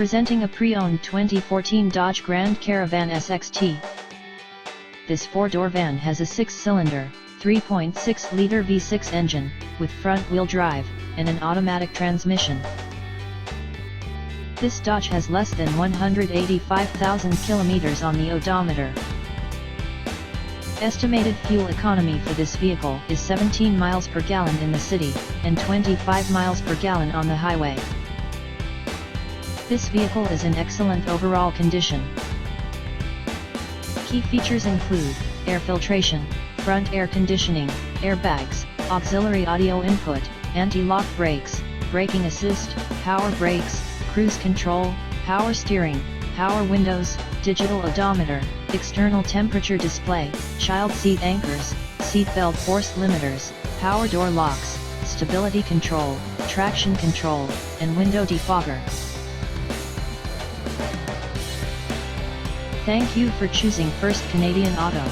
Presenting a pre-owned 2014 Dodge Grand Caravan SXT. This four-door van has a six-cylinder, 3.6-liter V6 engine, with front-wheel drive, and an automatic transmission. This Dodge has less than 185,000 kilometers on the odometer. Estimated fuel economy for this vehicle is 17 miles per gallon in the city, and 25 miles per gallon on the highway. This vehicle is in excellent overall condition. Key features include air filtration, front air conditioning, airbags, auxiliary audio input, anti-lock brakes, braking assist, power brakes, cruise control, power steering, power windows, digital odometer, external temperature display, child seat anchors, seat belt force limiters, power door locks, stability control, traction control, and window defogger. Thank you for choosing First Canadian Auto.